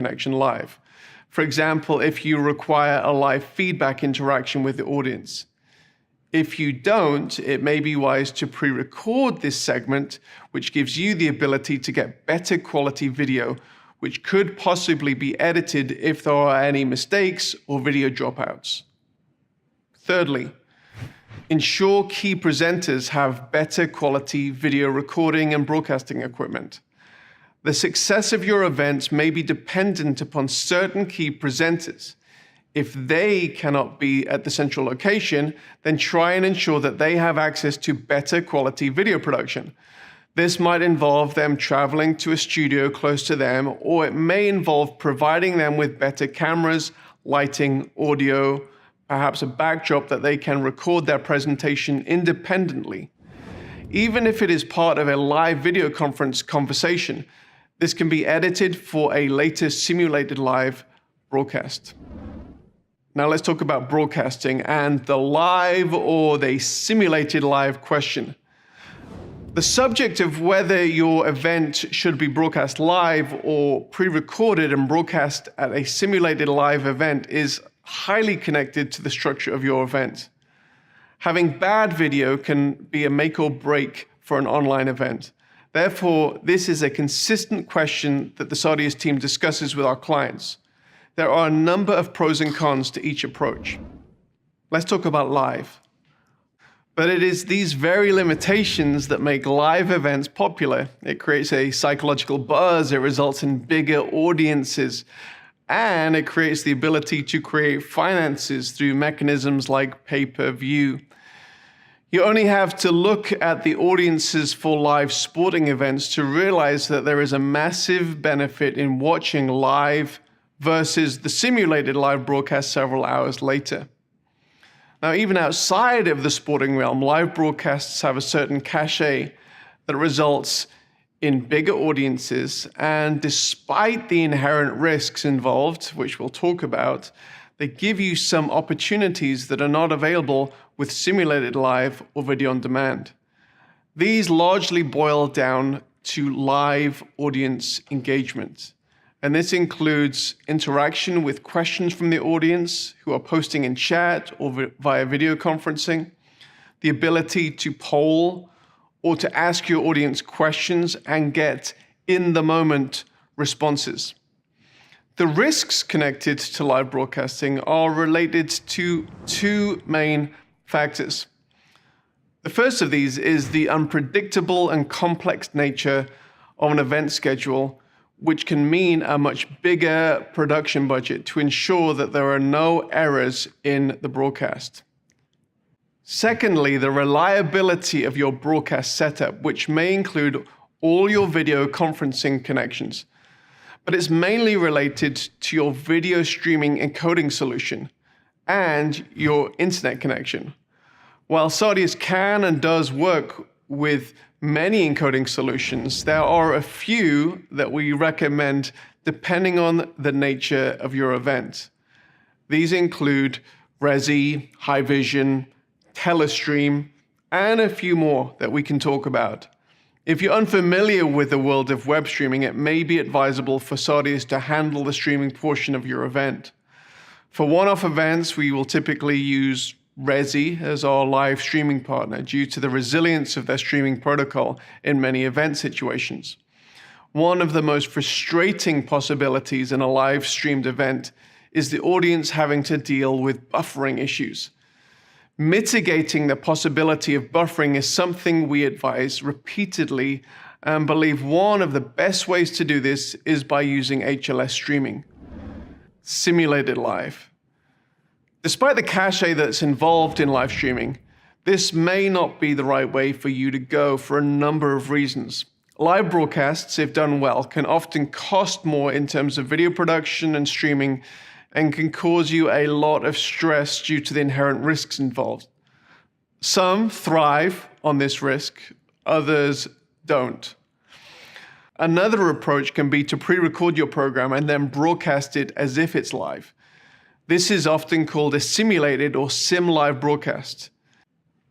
connection live. For example, if you require a live feedback interaction with the audience. If you don't, it may be wise to pre-record this segment, which gives you the ability to get better quality video, which could possibly be edited if there are any mistakes or video dropouts. Thirdly, ensure key presenters have better quality video recording and broadcasting equipment. The success of your events may be dependent upon certain key presenters. If they cannot be at the central location, then try and ensure that they have access to better quality video production. This might involve them traveling to a studio close to them, or it may involve providing them with better cameras, lighting, audio, perhaps a backdrop that they can record their presentation independently. Even if it is part of a live video conference conversation, this can be edited for a later simulated live broadcast. Now let's talk about broadcasting and the live or the simulated live question. The subject of whether your event should be broadcast live or pre-recorded and broadcast at a simulated live event is highly connected to the structure of your event. Having bad video can be a make or break for an online event. Therefore, this is a consistent question that the Sardius team discusses with our clients. There are a number of pros and cons to each approach. Let's talk about live. But it is these very limitations that make live events popular. It creates a psychological buzz, it results in bigger audiences, and it creates the ability to create finances through mechanisms like pay-per-view. You only have to look at the audiences for live sporting events to realize that there is a massive benefit in watching live versus the simulated live broadcast several hours later. Now, even outside of the sporting realm, live broadcasts have a certain cachet that results in bigger audiences, and despite the inherent risks involved, which we'll talk about, they give you some opportunities that are not available with simulated live or video on demand. These largely boil down to live audience engagement. And this includes interaction with questions from the audience who are posting in chat or via video conferencing, the ability to poll or to ask your audience questions and get in-the-moment responses. The risks connected to live broadcasting are related to two main factors. The first of these is the unpredictable and complex nature of an event schedule, which can mean a much bigger production budget to ensure that there are no errors in the broadcast. Secondly, the reliability of your broadcast setup, which may include all your video conferencing connections, but it's mainly related to your video streaming encoding solution and your internet connection. While Sardius can and does work with many encoding solutions, there are a few that we recommend depending on the nature of your event. These include Resi, Haivision, Telestream, and a few more that we can talk about. If you're unfamiliar with the world of web streaming, it may be advisable for Sardius to handle the streaming portion of your event. For one-off events, we will typically use Resi as our live streaming partner due to the resilience of their streaming protocol in many event situations. One of the most frustrating possibilities in a live streamed event is the audience having to deal with buffering issues. Mitigating the possibility of buffering is something we advise repeatedly and believe one of the best ways to do this is by using HLS streaming. Simulated live. Despite the cachet that's involved in live streaming, this may not be the right way for you to go for a number of reasons. Live broadcasts, if done well, can often cost more in terms of video production and streaming and can cause you a lot of stress due to the inherent risks involved. Some thrive on this risk, others don't. Another approach can be to pre-record your program and then broadcast it as if it's live. This is often called a simulated or sim live broadcast.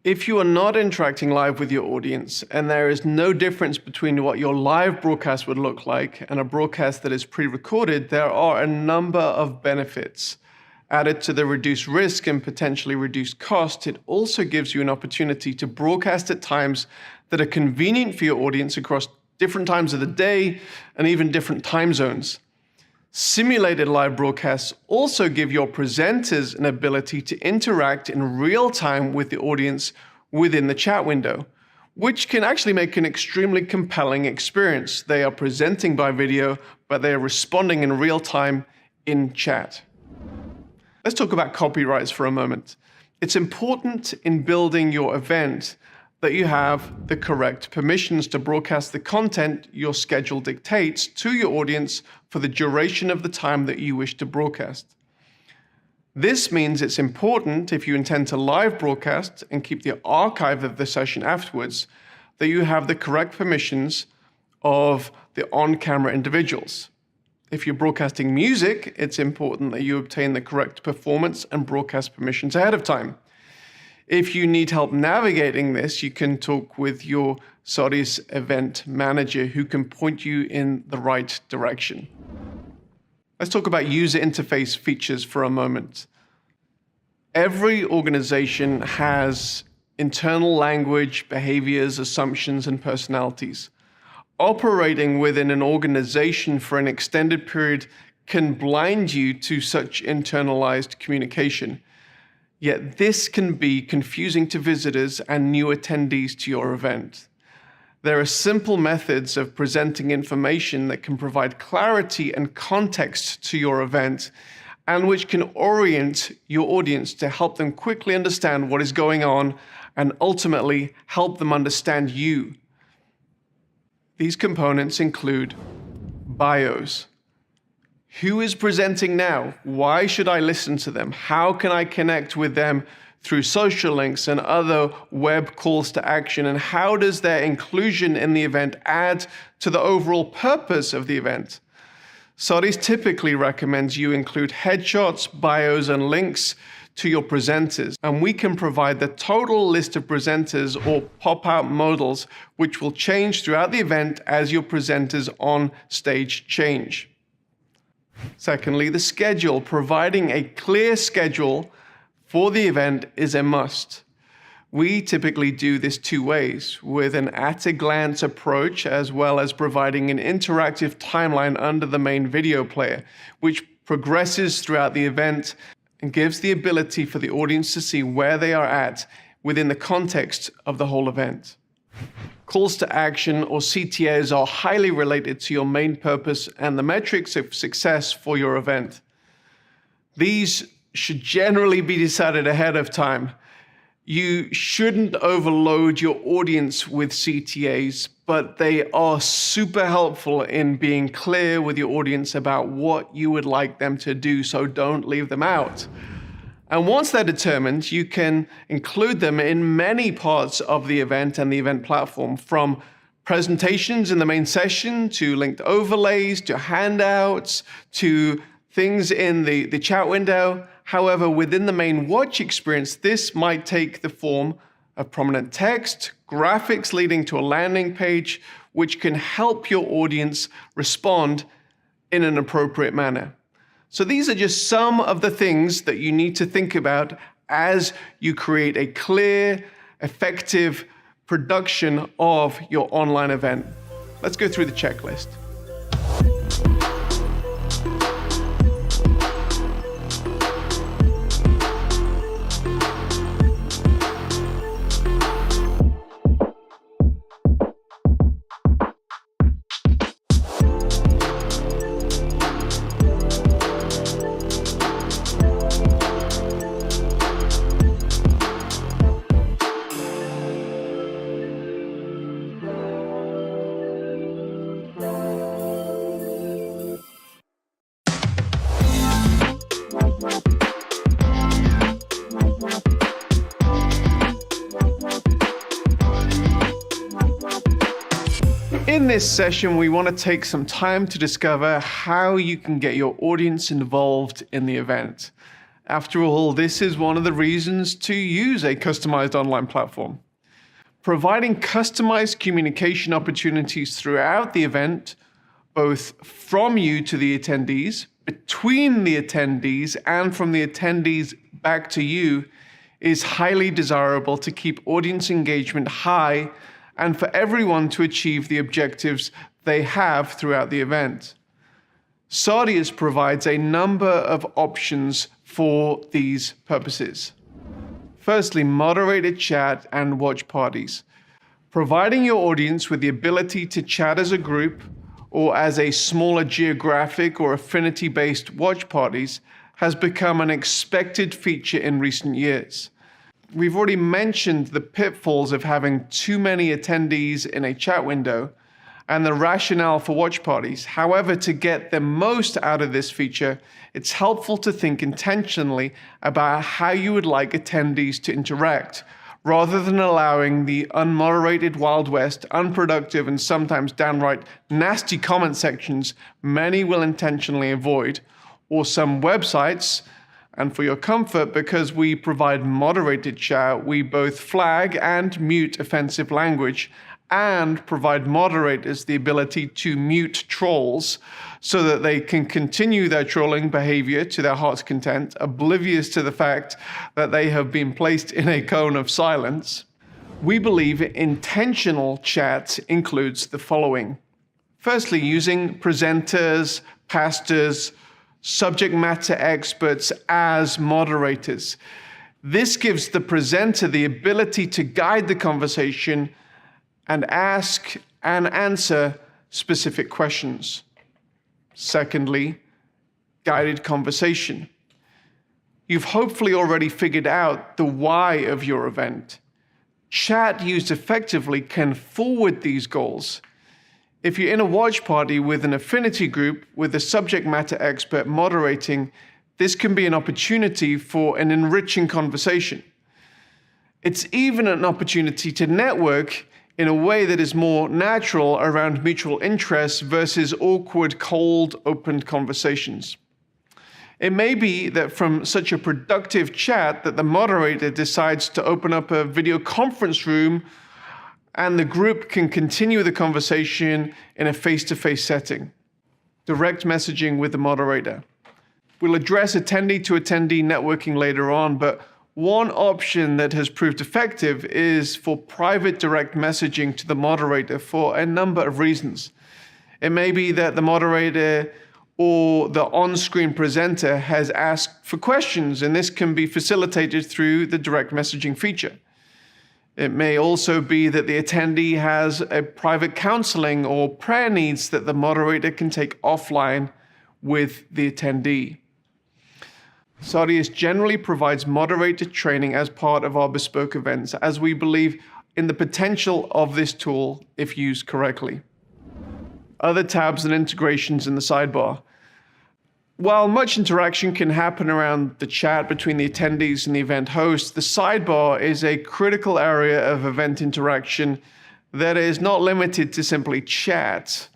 If you are not interacting live with your audience, and there is no difference between what your live broadcast would look like and a broadcast that is pre-recorded, there are a number of benefits. Added to the reduced risk and potentially reduced cost, it also gives you an opportunity to broadcast at times that are convenient for your audience across different times of the day and even different time zones. Simulated live broadcasts also give your presenters an ability to interact in real time with the audience within the chat window, which can actually make an extremely compelling experience. They are presenting by video, but they are responding in real time in chat. Let's talk about copyrights for a moment. It's important in building your event that you have the correct permissions to broadcast the content your schedule dictates to your audience for the duration of the time that you wish to broadcast. This means it's important, if you intend to live broadcast and keep the archive of the session afterwards, that you have the correct permissions of the on-camera individuals. If you're broadcasting music, it's important that you obtain the correct performance and broadcast permissions ahead of time. If you need help navigating this, you can talk with your VOD's event manager who can point you in the right direction. Let's talk about user interface features for a moment. Every organization has internal language, behaviors, assumptions, and personalities. Operating within an organization for an extended period can blind you to such internalized communication. Yet this can be confusing to visitors and new attendees to your event. There are simple methods of presenting information that can provide clarity and context to your event, and which can orient your audience to help them quickly understand what is going on and ultimately help them understand you. These components include bios. Who is presenting now? Why should I listen to them? How can I connect with them through social links and other web calls to action? And how does their inclusion in the event add to the overall purpose of the event? VOD typically recommends you include headshots, bios, and links to your presenters. And we can provide the total list of presenters or pop-out modals, which will change throughout the event as your presenters on stage change. Secondly, the schedule. Providing a clear schedule for the event is a must. We typically do this two ways, with an at-a-glance approach as well as providing an interactive timeline under the main video player, which progresses throughout the event and gives the ability for the audience to see where they are at within the context of the whole event. Calls to action, or CTAs, are highly related to your main purpose and the metrics of success for your event. These should generally be decided ahead of time. You shouldn't overload your audience with CTAs, but they are super helpful in being clear with your audience about what you would like them to do, so don't leave them out. And once they're determined, you can include them in many parts of the event and the event platform, from presentations in the main session, to linked overlays, to handouts, to things in the chat window. However, within the main watch experience, this might take the form of prominent text, graphics leading to a landing page, which can help your audience respond in an appropriate manner. So these are just some of the things that you need to think about as you create a clear, effective production of your online event. Let's go through the checklist. In this session, we want to take some time to discover how you can get your audience involved in the event. After all, this is one of the reasons to use a customized online platform. Providing customized communication opportunities throughout the event, both from you to the attendees, between the attendees, and from the attendees back to you, is highly desirable to keep audience engagement high and for everyone to achieve the objectives they have throughout the event. Sardius provides a number of options for these purposes. Firstly, moderated chat and watch parties. Providing your audience with the ability to chat as a group or as a smaller geographic or affinity-based watch parties has become an expected feature in recent years. We've already mentioned the pitfalls of having too many attendees in a chat window and the rationale for watch parties. However, to get the most out of this feature, it's helpful to think intentionally about how you would like attendees to interact, rather than allowing the unmoderated Wild West, unproductive, and sometimes downright nasty comment sections many will intentionally avoid, or some websites. And for your comfort, because we provide moderated chat, we both flag and mute offensive language and provide moderators the ability to mute trolls so that they can continue their trolling behavior to their heart's content, oblivious to the fact that they have been placed in a cone of silence. We believe intentional chat includes the following. Firstly, using presenters, pastors, subject matter experts as moderators. This gives the presenter the ability to guide the conversation and ask and answer specific questions. Secondly, guided conversation. You've hopefully already figured out the why of your event. Chat used effectively can forward these goals. If you're in a watch party with an affinity group with a subject matter expert moderating, this can be an opportunity for an enriching conversation. It's even an opportunity to network in a way that is more natural around mutual interests versus awkward, cold, open conversations. It may be that from such a productive chat that the moderator decides to open up a video conference room and the group can continue the conversation in a face-to-face setting. Direct messaging with the moderator. We'll address attendee-to-attendee networking later on, but one option that has proved effective is for private direct messaging to the moderator for a number of reasons. It may be that the moderator or the on-screen presenter has asked for questions, and this can be facilitated through the direct messaging feature. It may also be that the attendee has a private counseling or prayer needs that the moderator can take offline with the attendee. Sardius generally provides moderated training as part of our bespoke events, as we believe in the potential of this tool if used correctly. Other tabs and integrations in the sidebar. While much interaction can happen around the chat between the attendees and the event host, the sidebar is a critical area of event interaction that is not limited to simply chat.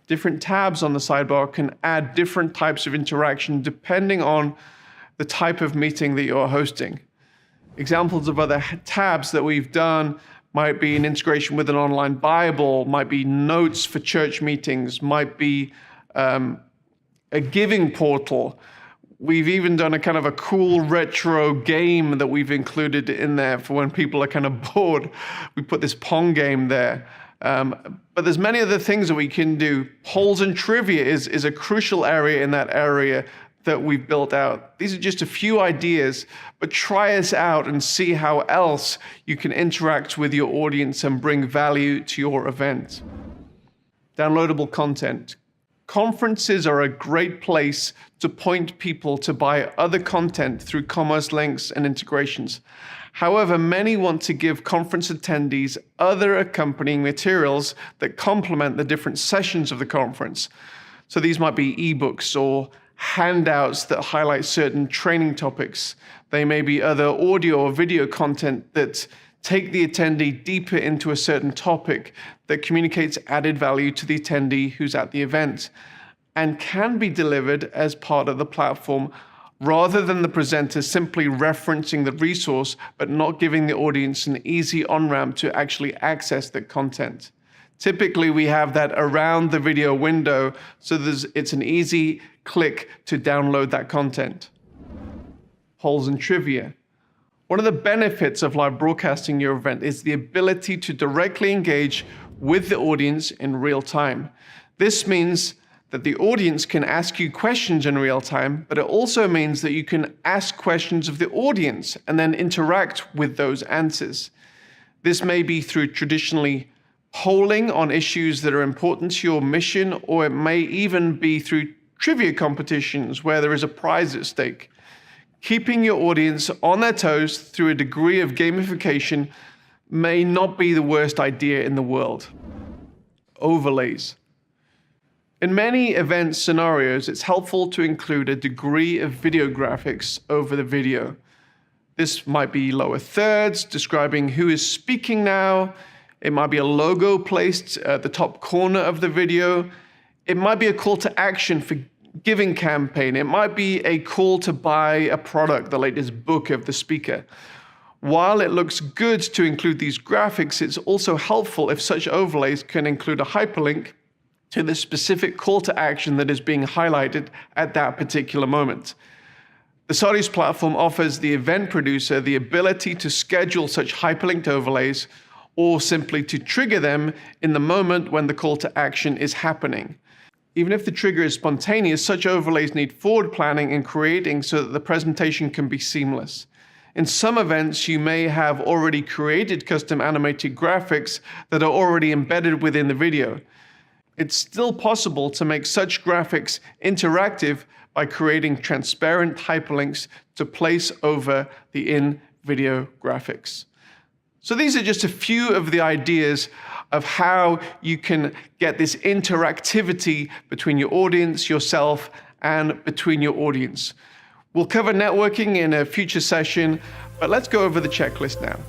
Different tabs on the sidebar can add different types of interaction depending on the type of meeting that you're hosting. Examples of other tabs that we've done might be an integration with an online Bible, might be notes for church meetings, might be a giving portal. We've even done a kind of a cool retro game that we've included in there for when people are kind of bored. We put this Pong game there. But there's many other things that we can do. Polls and trivia is a crucial area in that area that we've built out. These are just a few ideas, but try us out and see how else you can interact with your audience and bring value to your event. Downloadable content. Conferences are a great place to point people to buy other content through commerce links and integrations. However, many want to give conference attendees other accompanying materials that complement the different sessions of the conference. So these might be ebooks or handouts that highlight certain training topics. They may be other audio or video content that take the attendee deeper into a certain topic that communicates added value to the attendee who's at the event and can be delivered as part of the platform rather than the presenter simply referencing the resource but not giving the audience an easy on-ramp to actually access the content. Typically, we have that around the video window, so it's an easy click to download that content. Polls and trivia. One of the benefits of live broadcasting your event is the ability to directly engage with the audience in real time. This means that the audience can ask you questions in real time, but it also means that you can ask questions of the audience and then interact with those answers. This may be through traditionally polling on issues that are important to your mission, or it may even be through trivia competitions where there is a prize at stake. Keeping your audience on their toes through a degree of gamification may not be the worst idea in the world. Overlays. In many event scenarios, it's helpful to include a degree of video graphics over the video. This might be lower thirds describing who is speaking now. It might be a logo placed at the top corner of the video. It might be a call to action for giving campaign. It might be a call to buy a product, the latest book of the speaker. While it looks good to include these graphics, it's also helpful if such overlays can include a hyperlink to the specific call to action that is being highlighted at that particular moment. The Saudi's platform offers the event producer the ability to schedule such hyperlinked overlays or simply to trigger them in the moment when the call to action is happening. Even if the trigger is spontaneous, such overlays need forward planning and creating so that the presentation can be seamless. In some events, you may have already created custom animated graphics that are already embedded within the video. It's still possible to make such graphics interactive by creating transparent hyperlinks to place over the in-video graphics. So these are just a few of the ideas of how you can get this interactivity between your audience, yourself, and between your audience. We'll cover networking in a future session, but let's go over the checklist now.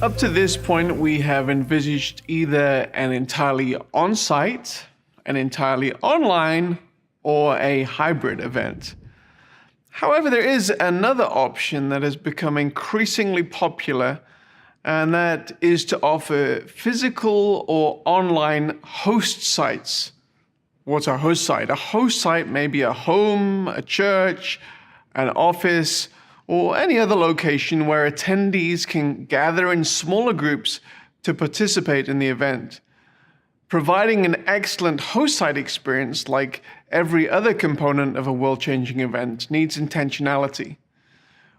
Up to this point, we have envisaged either an entirely on-site, an entirely online, or a hybrid event. However, there is another option that has become increasingly popular, and that is to offer physical or online host sites. What's a host site? A host site may be a home, a church, an office, or any other location where attendees can gather in smaller groups to participate in the event. Providing an excellent host site experience, like every other component of a world-changing event, needs intentionality.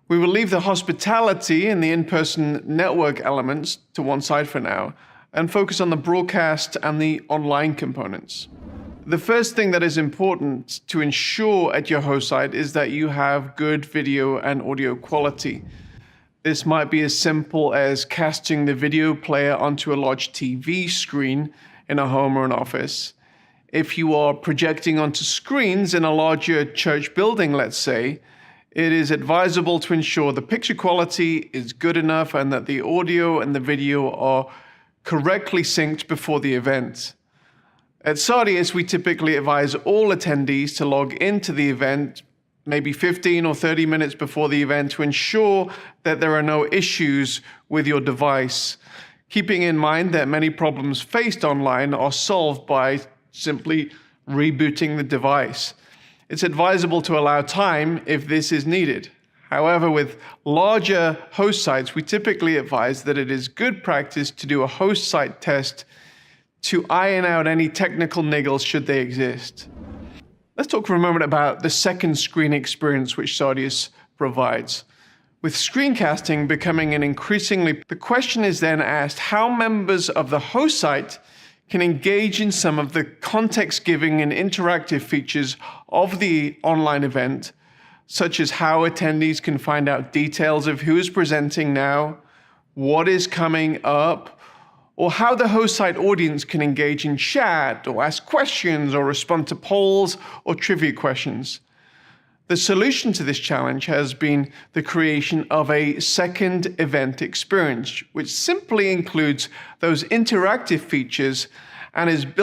We will leave the hospitality and the in-person network elements to one side for now, and focus on the broadcast and the online components. The first thing that is important to ensure at your host site is that you have good video and audio quality. This might be as simple as casting the video player onto a large TV screen in a home or an office. If you are projecting onto screens in a larger church building, let's say, it is advisable to ensure the picture quality is good enough and that the audio and the video are correctly synced before the event. At Saudius, we typically advise all attendees to log into the event maybe 15 or 30 minutes before the event to ensure that there are no issues with your device, keeping in mind that many problems faced online are solved by simply rebooting the device. It's advisable to allow time if this is needed. However, with larger host sites, we typically advise that it is good practice to do a host site test to iron out any technical niggles should they exist. Let's talk for a moment about the second screen experience which Saudius provides. With screencasting becoming an increasingly, the question is then asked how members of the host site can engage in some of the context-giving and interactive features of the online event, such as how attendees can find out details of who is presenting now, what is coming up, or how the host site audience can engage in chat or ask questions or respond to polls or trivia questions. The solution to this challenge has been the creation of a second event experience, which simply includes those interactive features and is built